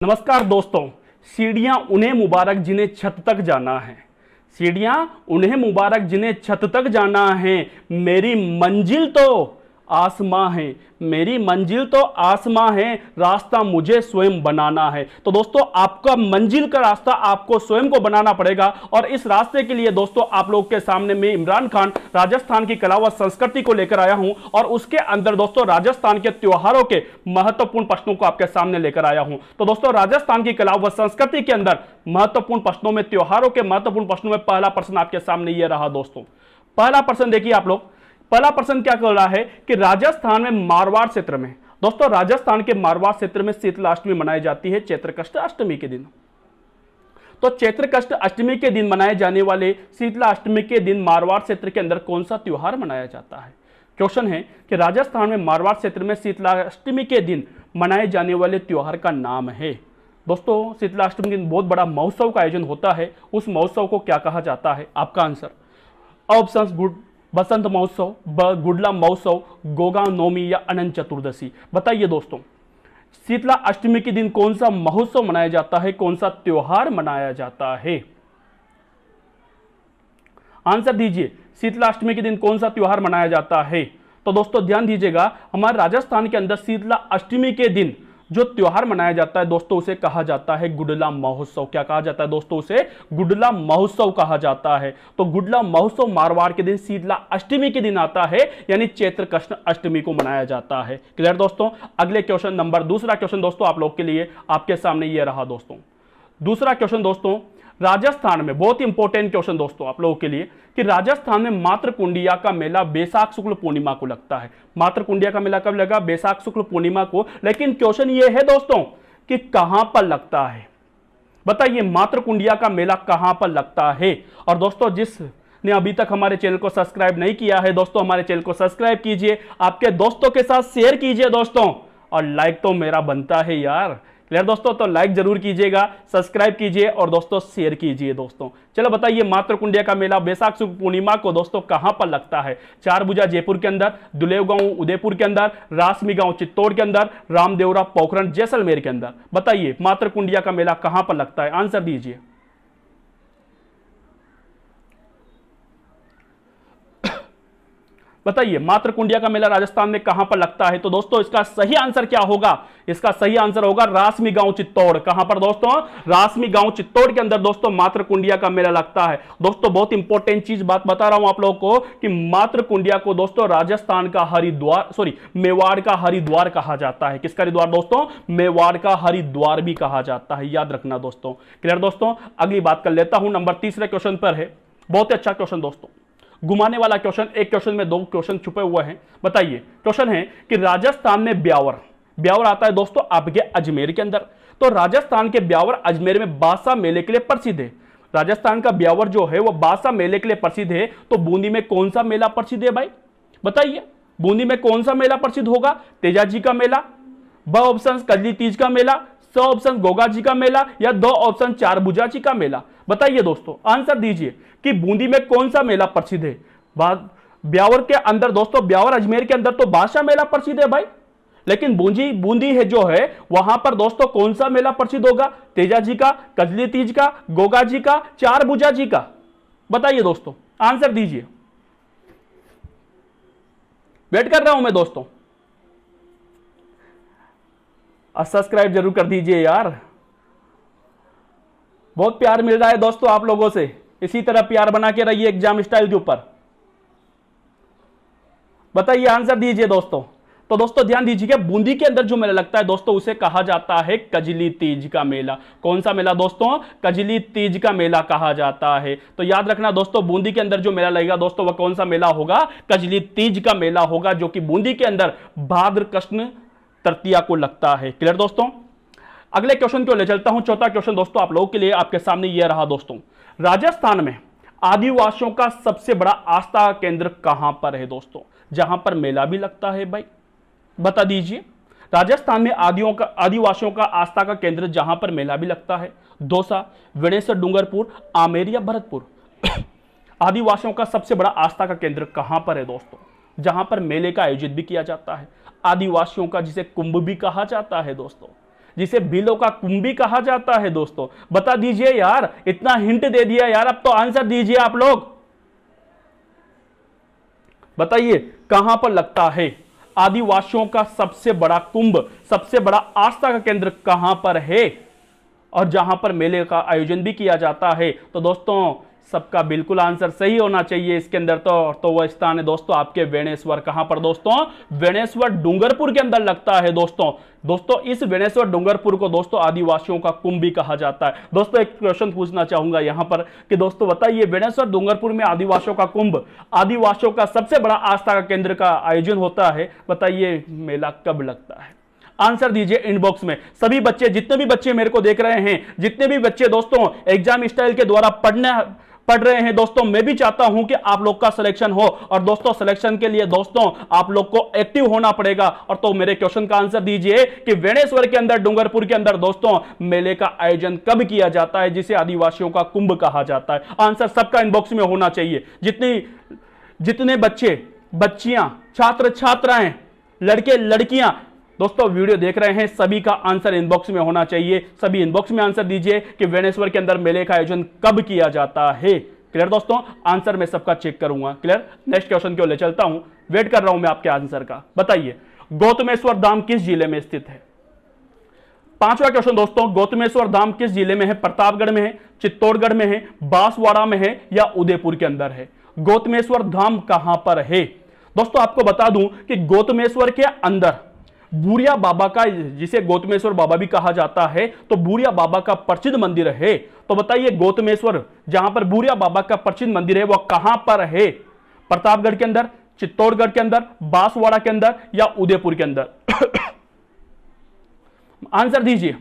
नमस्कार दोस्तों। सीढ़ियां उन्हें मुबारक जिन्हें छत तक जाना है। सीढ़ियां उन्हें मुबारक जिन्हें छत तक जाना है। मेरी मंजिल तो आसमां है, मेरी मंजिल तो आसमां है, रास्ता मुझे स्वयं बनाना है। तो दोस्तों, आपका मंजिल का रास्ता आपको स्वयं को बनाना पड़ेगा। और इस रास्ते के लिए दोस्तों आप लोग के सामने में इमरान खान राजस्थान की कला व संस्कृति को लेकर आया हूं और उसके अंदर दोस्तों राजस्थान के त्योहारों के महत्वपूर्ण प्रश्नों को आपके सामने लेकर आया हूं। तो दोस्तों, राजस्थान की कला व संस्कृति के अंदर महत्वपूर्ण प्रश्नों में, त्योहारों के महत्वपूर्ण प्रश्नों में पहला प्रश्न आपके सामने यह रहा दोस्तों। पहला प्रश्न देखिए आप लोग। पहला प्रश्न क्या कर रहा है कि राजस्थान में मारवाड़ क्षेत्र में, दोस्तों राजस्थान के मारवाड़ क्षेत्र में शीतलाष्टमी मनाई जाती है चैत्रकष्ट अष्टमी के दिन। तो चैत्रकष्ट अष्टमी के दिन मनाए जाने वाले शीतलाष्टमी के दिन मारवाड़ क्षेत्र के अंदर कौन सा त्योहार मनाया जाता है? क्वेश्चन है कि राजस्थान में मारवाड़ क्षेत्र में शीतलाष्टमी के दिन मनाए जाने वाले त्योहार का नाम है। दोस्तों, शीतलाष्टमी के दिन बहुत बड़ा महोत्सव का आयोजन होता है। उस महोत्सव को क्या कहा जाता है? आपका आंसर ऑप्शंस गुड बसंत महोत्सव, गुडला महोत्सव, गोगांव नवमी या अनंत चतुर्दशी। बताइए दोस्तों, शीतला अष्टमी के दिन कौन सा महोत्सव मनाया जाता है, कौन सा त्योहार मनाया जाता है? आंसर दीजिए, शीतला अष्टमी के दिन कौन सा त्योहार मनाया जाता है? तो दोस्तों ध्यान दीजिएगा, हमारे राजस्थान के अंदर शीतला अष्टमी के दिन जो त्योहार मनाया जाता है दोस्तों उसे कहा जाता है गुडला महोत्सव। क्या कहा जाता है दोस्तों? उसे गुडला महोत्सव कहा जाता है। तो गुडला महोत्सव मारवाड़ के दिन शीतला अष्टमी के दिन आता है, यानी चैत्र कृष्ण अष्टमी को मनाया जाता है। क्लियर दोस्तों? अगले क्वेश्चन नंबर, दूसरा क्वेश्चन दोस्तों आप लोग के लिए आपके सामने यह रहा दोस्तों। दूसरा क्वेश्चन दोस्तों, राजस्थान में बहुत इंपॉर्टेंट क्वेश्चन दोस्तों आप लोगों के लिए कि राजस्थान में मातृकुंडिया का मेला बैसाख शुक्ल पूर्णिमा को लगता है। मातृकुंडिया का मेला कब लगा? बैसाख शुक्ल पूर्णिमा को। लेकिन क्वेश्चन ये है दोस्तों कि कहां पर लगता है? बताइए, मातृकुंडिया का मेला कहां पर लगता है? और दोस्तों, जिसने अभी तक हमारे चैनल को सब्सक्राइब नहीं किया है दोस्तों, हमारे चैनल को सब्सक्राइब कीजिए, आपके दोस्तों के साथ शेयर कीजिए दोस्तों, और लाइक तो मेरा बनता है यार। क्लियर दोस्तों? तो लाइक जरूर कीजिएगा, सब्सक्राइब कीजिए और दोस्तों शेयर कीजिए दोस्तों। चलो बताइए, मातृकुंडिया का मेला बैसाख शुक्ल पूर्णिमा को दोस्तों कहां पर लगता है? चारभुजा जयपुर के अंदर, दुलेव गांव उदयपुर के अंदर, रासमी गांव चित्तौड़ के अंदर, रामदेवरा पोखरण जैसलमेर के अंदर। बताइए, मातृकुंडिया का मेला कहां पर लगता है? आंसर दीजिए। बताइए, मातृकुंडिया का मेला राजस्थान में कहां पर लगता है? तो दोस्तों इसका सही आंसर क्या होगा? इसका सही आंसर होगा रासमी गांव चित्तौड़। कहां पर दोस्तों? रासमी गांव चित्तौड़ के अंदर दोस्तों मातृकुंडिया का मेला लगता है। दोस्तों बहुत इंपॉर्टेंट चीज बात बता रहा हूं आप लोगों को कि मातृकुंडिया को दोस्तों राजस्थान का हरिद्वार, मेवाड़ का हरिद्वार कहा जाता है। किसका हरिद्वार दोस्तों? मेवाड़ का हरिद्वार भी कहा जाता है, याद रखना दोस्तों। क्लियर दोस्तों? अगली बात कर लेता हूं, नंबर तीसरे क्वेश्चन पर है। बहुत अच्छा क्वेश्चन दोस्तों, घुमाने वाला क्वेश्चन। एक क्वेश्चन में दो क्वेश्चन छुपे हुए हैं। बताइए, क्वेश्चन है कि राजस्थान में ब्यावर आता है दोस्तों आपके अजमेर के अंदर। तो राजस्थान के ब्यावर अजमेर में बासा मेले के लिए प्रसिद्ध है। राजस्थान का ब्यावर जो है वो बासा मेले के लिए प्रसिद्ध है। तो बूंदी में कौन सा मेला प्रसिद्ध है भाई? बताइए, बूंदी में कौन सा मेला प्रसिद्ध होगा? तेजाजी का मेला, ब ऑप्शन कजली तीज का मेला, स ऑप्शन गोगा जी का मेला, या दो ऑप्शन चारभुजा जी का मेला। बताइए दोस्तों, आंसर दीजिए कि बूंदी में कौन सा मेला प्रसिद्ध है? ब्यावर के अंदर दोस्तों, ब्यावर अजमेर के अंदर तो बादशाह मेला प्रसिद्ध है भाई, लेकिन बूंदी है जो है वहां पर दोस्तों कौन सा मेला प्रसिद्ध होगा? तेजाजी का, कजली तीज का, गोगा जी का, चारभुजा जी का। बताइए दोस्तों, आंसर दीजिए। वेट कर रहा हूं मैं दोस्तों, सब्सक्राइब जरूर कर दीजिए यार, बहुत प्यार मिल रहा है दोस्तों आप लोगों से। इसी तरह प्यार बना के रहिए एग्जाम स्टाइल के ऊपर। बताइए, आंसर दीजिए दोस्तों। तो दोस्तों ध्यान दीजिए, बूंदी के अंदर जो मेला लगता है दोस्तों उसे कहा जाता है कजली तीज का मेला। कौन सा मेला दोस्तों? कजली तीज का मेला कहा जाता है। तो याद रखना दोस्तों, बूंदी के अंदर जो मेला लगेगा दोस्तों वह कौन सा मेला होगा? कजली तीज का मेला होगा, जो कि बूंदी के अंदर भाद्र कृष्ण तृतीया को लगता है। क्लियर दोस्तों? अगले क्वेश्चन को ले चलता हूं। चौथा क्वेश्चन दोस्तों आप लोगों के लिए आपके सामने यह रहा दोस्तों। राजस्थान में आदिवासियों का सबसे बड़ा आस्था केंद्र कहां पर है दोस्तों, जहां पर मेला भी लगता है भाई? बता दीजिए। राजस्थान में आदिवासियों का आस्था का केंद्र जहां पर मेला भी लगता है, दौसा, वेणेश्वर, डूंगरपुर, आमेर या भरतपुर। आदिवासियों का सबसे बड़ा आस्था का केंद्र कहां पर है दोस्तों, जहां पर मेले का आयोजित भी किया जाता है? आदिवासियों का जिसे कुंभ भी कहा जाता है दोस्तों, जिसे बिलों का कुंभी कहा जाता है दोस्तों? बता दीजिए यार, इतना हिंट दे दिया यार, अब तो आंसर दीजिए आप लोग। बताइए कहां पर लगता है आदिवासियों का सबसे बड़ा कुंभ, सबसे बड़ा आस्था का केंद्र कहां पर है और जहां पर मेले का आयोजन भी किया जाता है? तो दोस्तों सबका बिल्कुल आंसर सही होना चाहिए इसके अंदर। तो वह स्थान है दोस्तों आपके वेणेश्वर। कहां पर दोस्तों? वेणेश्वर डूंगरपुर के अंदर लगता है दोस्तों इस वेणेश्वर डूंगरपुर को दोस्तों आदिवासियों का कुंभ भी कहा जाता है। दोस्तों एक क्वेश्चन पूछना चाहूंगा यहां पर कि दोस्तों बताइए, वेणेश्वर डूंगरपुर में आदिवासियों का कुंभ, आदिवासियों का सबसे बड़ा आस्था का केंद्र का आयोजन होता है, बताइए मेला कब लगता है? आंसर दीजिए इनबॉक्स में। सभी बच्चे, जितने भी बच्चे मेरे को देख रहे हैं, जितने भी बच्चे दोस्तों एग्जाम स्टाइल के द्वारा पढ़ रहे हैं दोस्तों, मैं भी चाहता हूं कि आप लोग का सिलेक्शन हो। और दोस्तों सिलेक्शन के लिए दोस्तों आप लोग को एक्टिव होना पड़ेगा। और तो मेरे क्वेश्चन का आंसर दीजिए कि वेणेश्वर के अंदर, डूंगरपुर के अंदर दोस्तों मेले का आयोजन कब किया जाता है जिसे आदिवासियों का कुंभ कहा जाता है? आंसर सबका इनबॉक्स में होना चाहिए। जितने बच्चे, बच्चियां, छात्र छात्राएं, लड़के लड़कियां दोस्तों वीडियो देख रहे हैं, सभी का आंसर इनबॉक्स में होना चाहिए। सभी इनबॉक्स में आंसर दीजिए कि वेणेश्वर के अंदर मेले का आयोजन कब किया जाता है। क्लियर दोस्तों? आंसर मैं सबका चेक करूंगा। क्लियर? नेक्स्ट क्वेश्चन की ओर ले चलता हूं, वेट कर रहा हूं मैं आपके आंसर का। बताइए गौतमेश्वर धाम किस जिले में स्थित है? पांचवा क्वेश्चन दोस्तों, गौतमेश्वर धाम किस जिले में है? प्रतापगढ़ में है, चित्तौड़गढ़ में है, बांसवाड़ा में है या उदयपुर के अंदर है? गौतमेश्वर धाम कहां पर है? दोस्तों आपको बता दूं कि गौतमेश्वर के अंदर बूरिया बाबा का, जिसे गौतमेश्वर बाबा भी कहा जाता है, तो बूरिया बाबा का प्रसिद्ध मंदिर है। तो बताइए गौतमेश्वर, जहां पर बूरिया बाबा का प्रसिद्ध मंदिर है, वह कहां पर है? प्रतापगढ़ के अंदर, चित्तौड़गढ़ के अंदर, बांसवाड़ा के अंदर या उदयपुर के अंदर? आंसर दीजिए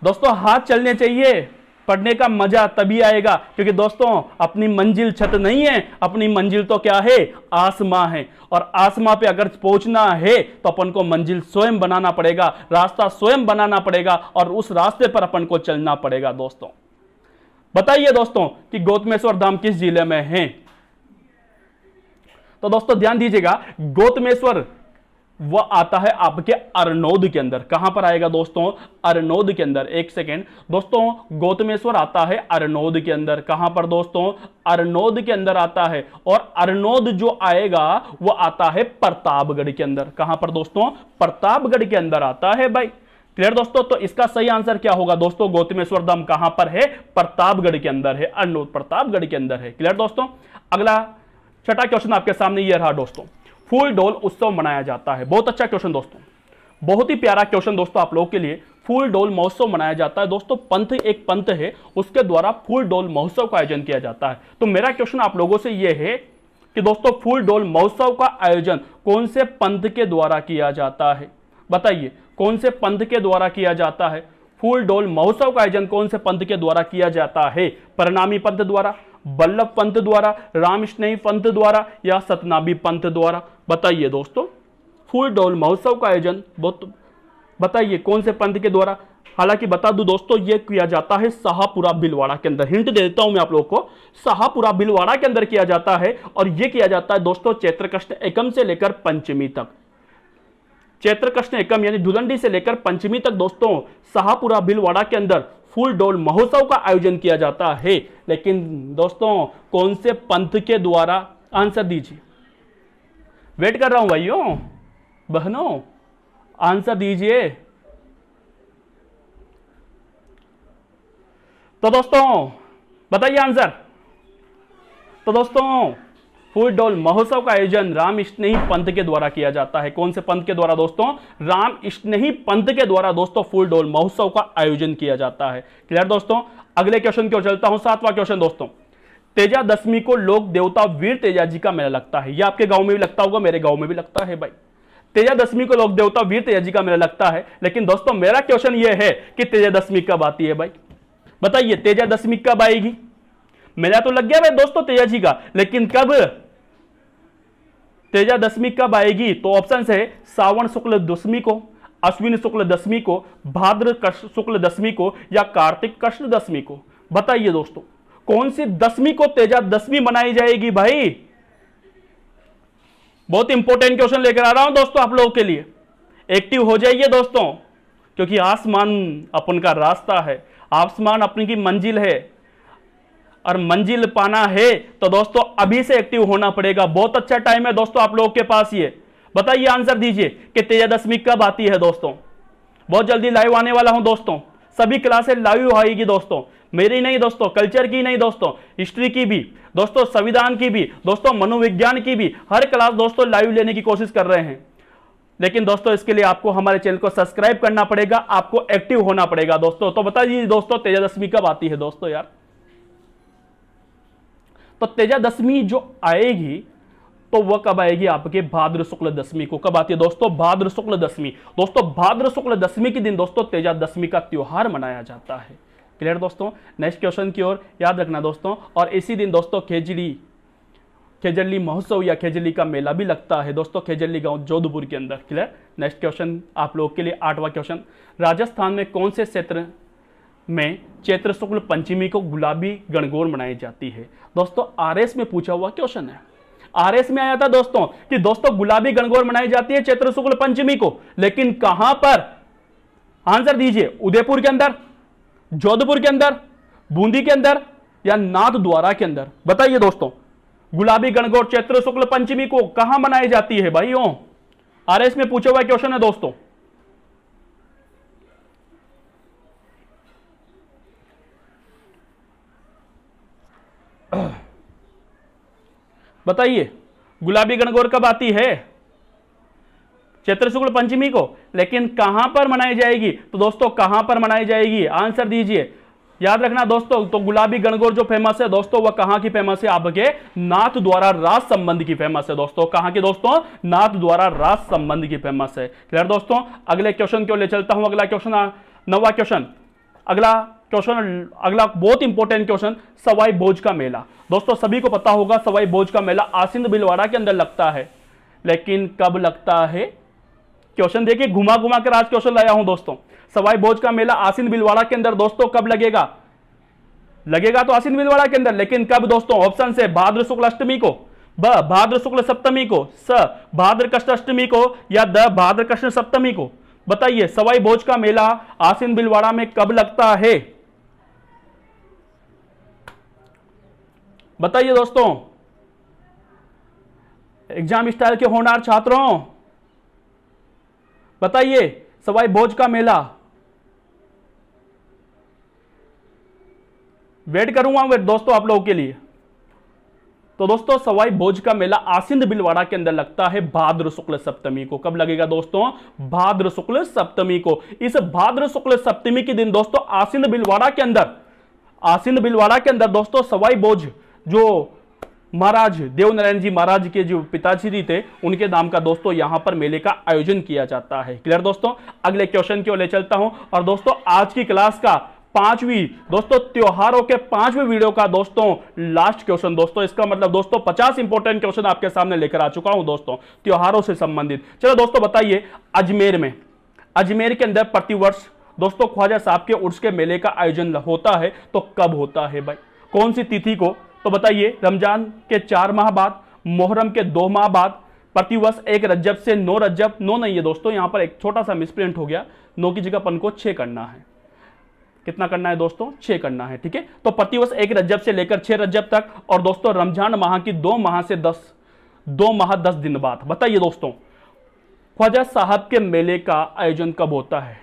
दोस्तों, हाथ चलने चाहिए। पढ़ने का मजा तभी आएगा क्योंकि दोस्तों अपनी मंजिल छत नहीं है, अपनी मंजिल तो क्या है? आसमां है। और आसमां पे अगर पहुंचना है तो अपन को मंजिल स्वयं बनाना पड़ेगा, रास्ता स्वयं बनाना पड़ेगा और उस रास्ते पर अपन को चलना पड़ेगा। दोस्तों बताइए दोस्तों कि गौतमेश्वर धाम किस जिले में है? तो दोस्तों ध्यान दीजिएगा, गौतमेश्वर वह आता है आपके अरनोद के अंदर। कहां पर आएगा दोस्तों? अरनोद के अंदर। एक सेकेंड दोस्तों, गौतमेश्वर आता है अरनोद के अंदर। कहां पर दोस्तों? अरनोद के अंदर आता है। और अरनोद जो आएगा वह आता है प्रतापगढ़ के अंदर। कहां पर दोस्तों? प्रतापगढ़ के अंदर आता है भाई। क्लियर दोस्तों? तो इसका सही आंसर क्या होगा दोस्तों? गौतमेश्वर धाम कहां पर है? प्रतापगढ़ के अंदर है। अरनोद प्रतापगढ़ के अंदर है। क्लियर दोस्तों? अगला छठा क्वेश्चन आपके सामने यह रहा दोस्तों, फूल डोल उत्सव मनाया जाता है। बहुत अच्छा क्वेश्चन दोस्तों, बहुत ही प्यारा क्वेश्चन दोस्तों आप लोगों के लिए। फूल डोल महोत्सव मनाया जाता है दोस्तों, पंथ, एक पंथ है उसके द्वारा फूल डोल महोत्सव का आयोजन किया जाता है। तो मेरा क्वेश्चन आप लोगों से यह है कि दोस्तों फूल डोल महोत्सव का आयोजन कौन से पंथ के द्वारा किया जाता है? बताइए कौन से पंथ के द्वारा किया जाता है? फूल डोल महोत्सव का आयोजन कौन से पंथ के द्वारा किया जाता है? परिणामी पंथ द्वारा, वल्लभ पंथ द्वारा, रामस्नेही पंथ द्वारा या सतनामी पंथ द्वारा? बताइए दोस्तों, फूल डोल महोत्सव का आयोजन बताइए कौन से पंथ के द्वारा? हालांकि बता दूं दोस्तों, यह किया जाता है शाहपुरा भीलवाड़ा के अंदर। हिंट दे देता हूं मैं आप लोगों को, शाहपुरा भीलवाड़ा के अंदर किया जाता है। और यह किया जाता है दोस्तों चैत्र कृष्ण एकम से लेकर पंचमी तक। चैत्र कृष्ण एकम यानी धुलंडी से लेकर पंचमी तक दोस्तों शाहपुरा भीलवाड़ा के अंदर फूल डोल महोत्सव का आयोजन किया जाता है। लेकिन दोस्तों कौन से पंथ के द्वारा? आंसर दीजिए, वेट कर रहा हूं भाइयों बहनों, आंसर दीजिए। तो दोस्तों बताइए आंसर। तो दोस्तों फूल डोल महोत्सव का आयोजन रामस्नेही पंथ के द्वारा किया जाता है। कौन से पंथ के द्वारा दोस्तों? रामस्नेही पंथ के द्वारा दोस्तों फूल डोल महोत्सव का आयोजन किया जाता है। क्लियर दोस्तों? अगले क्वेश्चन की ओर चलता हूं, सातवां क्वेश्चन दोस्तों, तेजा दशमी को लोक देवता वीर तेजा जी का मेला लगता है। यह आपके गांव में भी लगता होगा, मेरे गांव में भी लगता है भाई। तेजा दशमी को लोक देवता वीर तेजा जी का मेला लगता है। लेकिन दोस्तों मेरा क्वेश्चन यह है कि तेजा दशमी कब आती है भाई? बताइए तेजा दशमी कब आएगी? मेला तो लग गया भाई दोस्तों तेजा जी का, लेकिन कब? तेजा दशमी कब आएगी? तो ऑप्शन है सावन शुक्ल दशमी को, अश्विन शुक्ल दशमी को, भाद्र शुक्ल दशमी को या कार्तिक कृष्ण दशमी को। बताइए दोस्तों कौन सी दशमी को तेजा दशमी मनाई जाएगी भाई? बहुत इंपॉर्टेंट क्वेश्चन लेकर आ रहा हूं दोस्तों आप लोगों के लिए। एक्टिव हो जाइए दोस्तों, क्योंकि आसमान अपन का रास्ता है, आसमान अपनी की मंजिल है, और मंजिल पाना है तो दोस्तों अभी से एक्टिव होना पड़ेगा। बहुत अच्छा टाइम है दोस्तों आप लोगों के पास। ये बताइए, आंसर दीजिए कि तेजादशमी कब आती है दोस्तों। बहुत जल्दी लाइव आने वाला हूं दोस्तों, सभी क्लासेस लाइव आएगी दोस्तों, मेरी नहीं दोस्तों, कल्चर की नहीं दोस्तों, हिस्ट्री की भी दोस्तों, संविधान की भी दोस्तों, मनोविज्ञान की भी, हर क्लास दोस्तों लाइव लेने की कोशिश कर रहे हैं। लेकिन दोस्तों इसके लिए आपको हमारे चैनल को सब्सक्राइब करना पड़ेगा, आपको एक्टिव होना पड़ेगा दोस्तों। तो बताइए दोस्तों तेजादशमी कब आती है दोस्तों यार। तो तेजादशमी जो आएगी तो वह कब आएगी आपके भाद्र शुक्ल दशमी को। कब आती है दोस्तों, भाद्र शुक्ल दशमी। दोस्तों भाद्र शुक्ल दशमी के दिन दोस्तों तेजादशमी का त्योहार मनाया जाता है। क्लियर दोस्तों। नेक्स्ट क्वेश्चन की ओर याद रखना दोस्तों। और इसी दिन दोस्तों खेजड़ली महोत्सव या खेजड़ली का मेला भी लगता है दोस्तों, खेजड़ली गांव जोधपुर के अंदर। क्लियर। नेक्स्ट क्वेश्चन आप लोगों के लिए 8वां क्वेश्चन, राजस्थान में कौन से क्षेत्र में चैत्र शुक्ल पंचमी को गुलाबी गणगौर मनाई जाती है। दोस्तों आरएस में पूछा हुआ क्वेश्चन है, आरएस में आया था दोस्तों कि दोस्तों गुलाबी गणगौर मनाई जाती है चैत्र शुक्ल पंचमी को, लेकिन कहां पर। आंसर दीजिए, उदयपुर के अंदर, जोधपुर के अंदर, बूंदी के अंदर या नाथ द्वारा के अंदर। बताइए दोस्तों गुलाबी गणगौर चैत्र शुक्ल पंचमी को कहां मनाई जाती है भाइयों। आरएस में पूछा हुआ क्वेश्चन है दोस्तों। बताइए गुलाबी गणगौर कब आती है, चैत्र शुक्ल पंचमी को, लेकिन कहां पर मनाई जाएगी। तो दोस्तों कहां पर मनाई जाएगी, आंसर दीजिए। याद रखना दोस्तों, तो गुलाबी गणगौर जो फेमस है दोस्तों वह कहां की फेमस है, आपके नाथ द्वारा राज संबंध की फेमस है दोस्तों। कहां की दोस्तों, नाथ द्वारा राज संबंध की फेमस है। क्लियर दोस्तों। अगले क्वेश्चन को ले चलता हूं। अगला क्वेश्चन 9वां क्वेश्चन, अगला बहुत इंपॉर्टेंट क्वेश्चन, सवाई भोज का मेला। दोस्तों सभी को पता होगा सवाई भोज का मेला आसिंद भीलवाड़ा के अंदर लगता है, लेकिन कब लगता है। क्वेश्चन देखिए, घुमा घुमा कर आज क्वेश्चन लाया हूं दोस्तों। सवाई भोज का मेला आसिंद भीलवाड़ा के अंदर दोस्तों कब लगेगा, लगेगा तो आसिंद भीलवाड़ा के अंदर, लेकिन कब दोस्तों। ऑप्शन से भाद्र शुक्ल अष्टमी को, ब भाद्र शुक्ल सप्तमी को, स भाद्र कृष्ण अष्टमी को, या द भाद्र कृष्ण सप्तमी को। बताइए सवाई भोज का मेला आसिंद भीलवाड़ा में कब लगता है। बताइए दोस्तों, एग्जाम स्टाइल के होनहार छात्रों बताइए सवाई भोज का मेला। वेट करूंगा दोस्तों आप लोगों के लिए। तो दोस्तों सवाई भोज का मेला आसिंद भीलवाड़ा के अंदर लगता है भाद्र शुक्ल सप्तमी को। कब लगेगा दोस्तों, भाद्र शुक्ल सप्तमी को। इस भाद्र शुक्ल सप्तमी के दिन दोस्तों आसिंद भीलवाड़ा के अंदर दोस्तों सवाई भोज, जो महाराज देवनारायण जी महाराज के जो पिताजी थे उनके नाम का दोस्तों यहां पर मेले का आयोजन किया जाता है। क्लियर दोस्तों। अगले क्वेश्चन की ओर ले चलता हूं। और दोस्तों आज की क्लास का 5वीं दोस्तों त्योहारों के 5वें वीडियो का दोस्तों लास्ट क्वेश्चन दोस्तों, इसका मतलब दोस्तों 50 इंपॉर्टेंट क्वेश्चन आपके सामने लेकर आ चुका हूं दोस्तों त्योहारों से संबंधित। चलो दोस्तों बताइए, अजमेर के अंदर प्रतिवर्ष दोस्तों ख्वाजा साहब के उर्स के मेले का आयोजन होता है, तो कब होता है भाई, कौन सी तिथि को। तो बताइए रमजान के 4 माह बाद, मोहर्रम के 2 माह बाद, प्रतिवर्ष 1 रज्जब से 9 रज्जब। 9 नहीं है दोस्तों, यहां पर एक छोटा सा मिसप्रिंट हो गया, 9 की जगह अपन को 6 करना है। कितना करना है दोस्तों, 6 करना है। ठीक है, तो प्रतिवर्ष 1 रज्जब से लेकर 6 रज्जब तक, और दोस्तों रमजान माह की 2 माह से 2 माह 10 दिन बाद। बताइए दोस्तों ख्वाजा साहब के मेले का आयोजन कब होता है।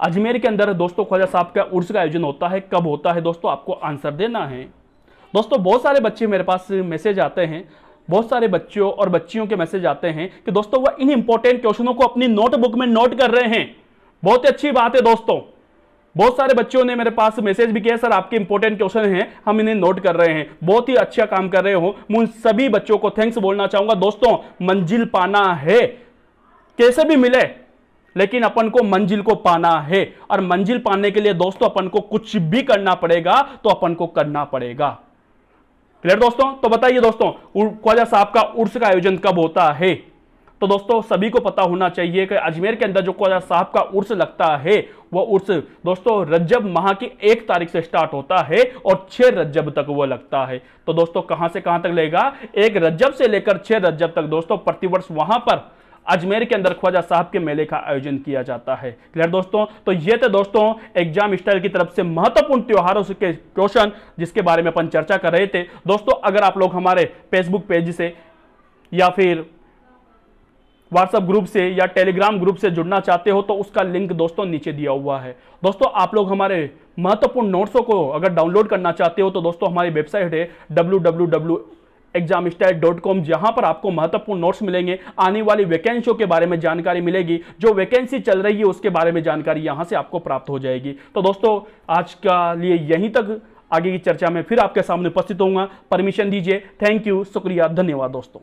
अजमेर के अंदर दोस्तों ख्वाजा साहब का उर्स का आयोजन होता है, कब होता है दोस्तों, आपको आंसर देना है। दोस्तों बहुत सारे बच्चे मेरे पास मैसेज आते हैं, बहुत सारे बच्चों और बच्चियों के मैसेज आते हैं कि दोस्तों वह इन इंपॉर्टेंट क्वेश्चनों को अपनी नोटबुक में नोट कर रहे हैं। बहुत ही अच्छी बात है दोस्तों, बहुत सारे बच्चों ने मेरे पास मैसेज भी किया, सर आपके इंपॉर्टेंट क्वेश्चन हैं, हम इन्हें नोट कर रहे हैं। बहुत ही अच्छा काम कर रहे हो, मैं उन सभी बच्चों को थैंक्स बोलना चाहूंगा। दोस्तों मंजिल पाना है, कैसे भी मिले लेकिन अपन को मंजिल को पाना है, और मंजिल पाने के लिए दोस्तों अपन को कुछ भी करना पड़ेगा, तो अपन को करना पड़ेगा। क्लियर दोस्तों। तो बताइए दोस्तों ख्वाजा साहब का उर्स का आयोजन कब होता है। तो दोस्तों सभी को पता होना चाहिए कि अजमेर के अंदर जो ख्वाजा साहब का उर्स लगता है, वह उर्स दोस्तों रज्जब माह की 1 तारीख से स्टार्ट होता है और 6 रज्जब तक वो लगता है। तो दोस्तों कहां से कहां तक लगेगा, 1 रज्जब से लेकर 6 रज्जब तक दोस्तों प्रतिवर्ष वहां पर अजमेर के अंदर ख्वाजा साहब के मेले का आयोजन किया जाता है। क्लियर दोस्तों? तो ये थे दोस्तों एग्जाम स्टाइल की तरफ से महत्वपूर्ण त्योहारों के क्वेश्चन जिसके बारे में अपन चर्चा कर रहे थे। दोस्तों अगर आप लोग हमारे फेसबुक पेज से या फिर व्हाट्सएप ग्रुप से या टेलीग्राम ग्रुप से जुड़ना चाहते हो तो उसका लिंक दोस्तों नीचे दिया हुआ है। दोस्तों आप लोग हमारे महत्वपूर्ण नोट्सों को अगर डाउनलोड करना चाहते हो तो दोस्तों हमारी वेबसाइट है www.examstyle.com, जहां पर आपको महत्वपूर्ण नोट्स मिलेंगे, आने वाली वैकेंसियों के बारे में जानकारी मिलेगी, जो वैकेंसी चल रही है उसके बारे में जानकारी यहां से आपको प्राप्त हो जाएगी। तो दोस्तों आज का लिए यहीं तक, आगे की चर्चा में फिर आपके सामने उपस्थित होऊंगा। परमिशन दीजिए। थैंक यू, शुक्रिया, धन्यवाद दोस्तों।